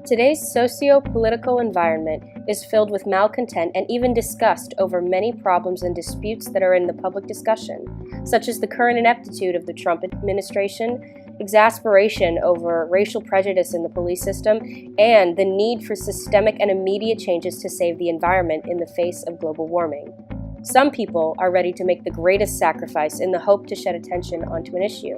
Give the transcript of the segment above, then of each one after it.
Today's socio-political environment is filled with malcontent and even disgust over many problems and disputes that are in the public discussion, such as the current ineptitude of the Trump administration, exasperation over racial prejudice in the police system, and the need for systemic and immediate changes to save the environment in the face of global warming. Some people are ready to make the greatest sacrifice in the hope to shed attention onto an issue.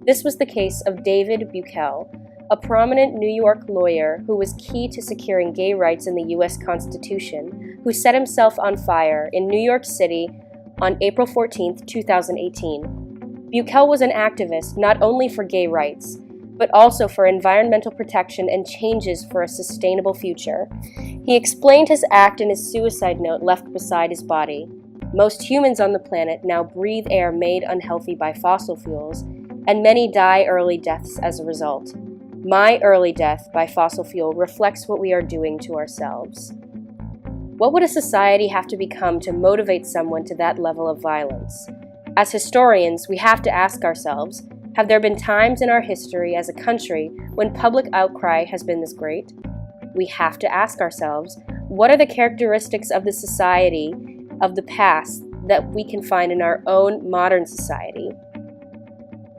This was the case of David Buell, a prominent New York lawyer who was key to securing gay rights in the U.S. Constitution, who set himself on fire in New York City on April 14, 2018. Buell was an activist not only for gay rights, but also for environmental protection and changes for a sustainable future. He explained his act in his suicide note left beside his body. Most humans on the planet now breathe air made unhealthy by fossil fuels, and many die early deaths as a result. My early death by fossil fuel reflects what we are doing to ourselves. What would a society have to become to motivate someone to that level of violence? As historians, we have to ask ourselves, have there been times in our history as a country when public outcry has been this great? We have to ask ourselves, what are the characteristics of the society of the past that we can find in our own modern society?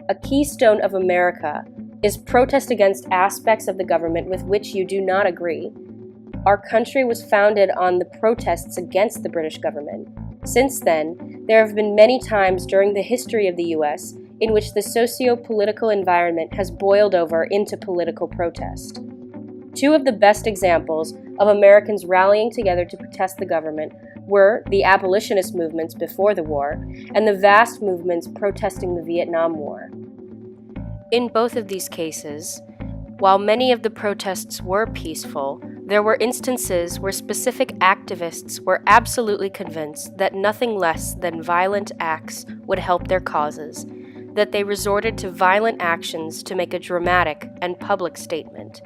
A keystone of America is protest against aspects of the government with which you do not agree. Our country was founded on the protests against the British government. Since then, there have been many times during the history of the U.S. in which the socio-political environment has boiled over into political protest. Two of the best examples of Americans rallying together to protest the government were the abolitionist movements before the war and the vast movements protesting the Vietnam War. In both of these cases, while many of the protests were peaceful, there were instances where specific activists were absolutely convinced that nothing less than violent acts would help their causes, that they resorted to violent actions to make a dramatic and public statement.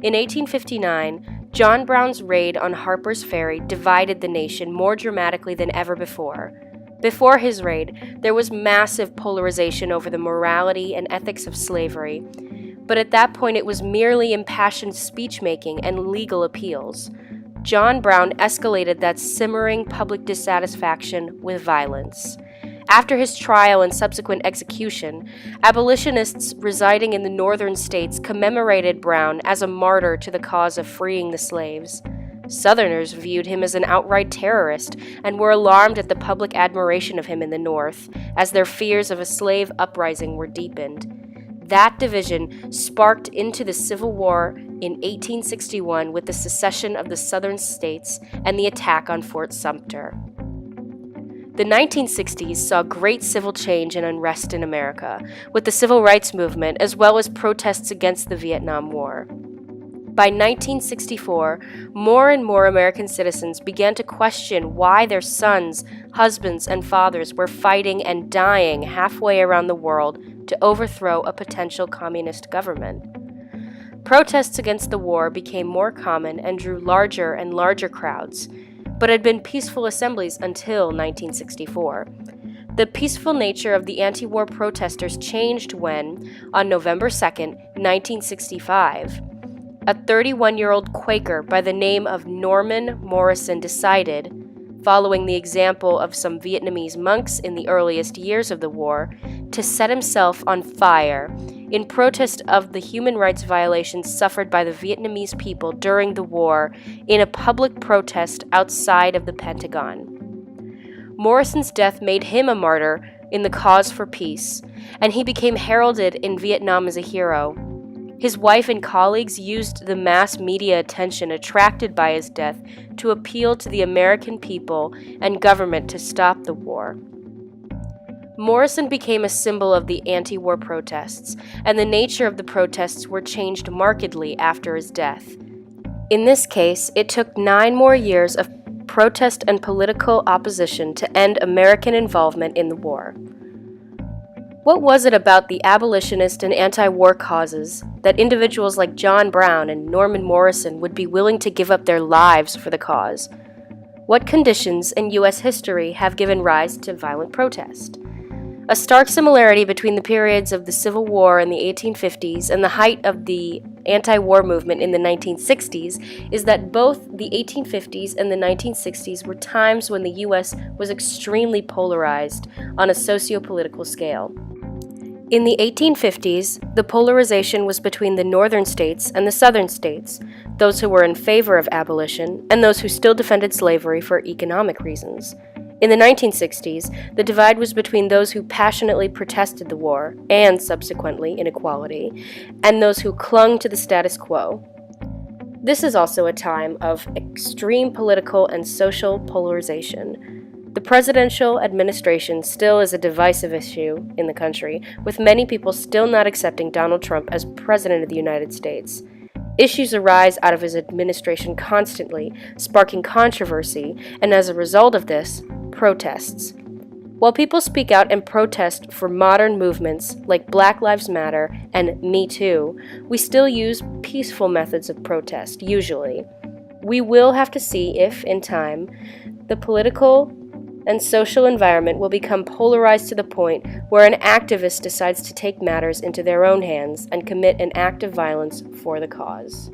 In 1859, John Brown's raid on Harper's Ferry divided the nation more dramatically than ever before. Before his raid, there was massive polarization over the morality and ethics of slavery, but at that point it was merely impassioned speech-making and legal appeals. John Brown escalated that simmering public dissatisfaction with violence. After his trial and subsequent execution, abolitionists residing in the northern states commemorated Brown as a martyr to the cause of freeing the slaves. Southerners viewed him as an outright terrorist and were alarmed at the public admiration of him in the North, as their fears of a slave uprising were deepened. That division sparked into the Civil War in 1861 with the secession of the Southern states and the attack on Fort Sumter. The 1960s saw great civil change and unrest in America, with the civil rights movement as well as protests against the Vietnam War. By 1964, more and more American citizens began to question why their sons, husbands, and fathers were fighting and dying halfway around the world to overthrow a potential communist government. Protests against the war became more common and drew larger and larger crowds, but had been peaceful assemblies until 1964. The peaceful nature of the anti-war protesters changed when, on November 2, 1965, a 31-year-old Quaker by the name of Norman Morrison decided, following the example of some Vietnamese monks in the earliest years of the war, to set himself on fire in protest of the human rights violations suffered by the Vietnamese people during the war in a public protest outside of the Pentagon. Morrison's death made him a martyr in the cause for peace, and he became heralded in Vietnam as a hero. His wife and colleagues used the mass media attention attracted by his death to appeal to the American people and government to stop the war. Morrison became a symbol of the anti-war protests, and the nature of the protests were changed markedly after his death. In this case, it took 9 more years of protest and political opposition to end American involvement in the war. What was it about the abolitionist and anti-war causes that individuals like John Brown and Norman Morrison would be willing to give up their lives for the cause? What conditions in U.S. history have given rise to violent protest? A stark similarity between the periods of the Civil War in the 1850s and the height of the anti-war movement in the 1960s is that both the 1850s and the 1960s were times when the U.S. was extremely polarized on a socio-political scale. In the 1850s, the polarization was between the northern states and the southern states, those who were in favor of abolition and those who still defended slavery for economic reasons. In the 1960s, the divide was between those who passionately protested the war, and subsequently inequality, and those who clung to the status quo. This is also a time of extreme political and social polarization. The presidential administration still is a divisive issue in the country, with many people still not accepting Donald Trump as President of the United States. Issues arise out of his administration constantly, sparking controversy, and as a result of this, protests. While people speak out and protest for modern movements like Black Lives Matter and Me Too, we still use peaceful methods of protest, usually. We will have to see if, in time, the political and social environment will become polarized to the point where an activist decides to take matters into their own hands and commit an act of violence for the cause.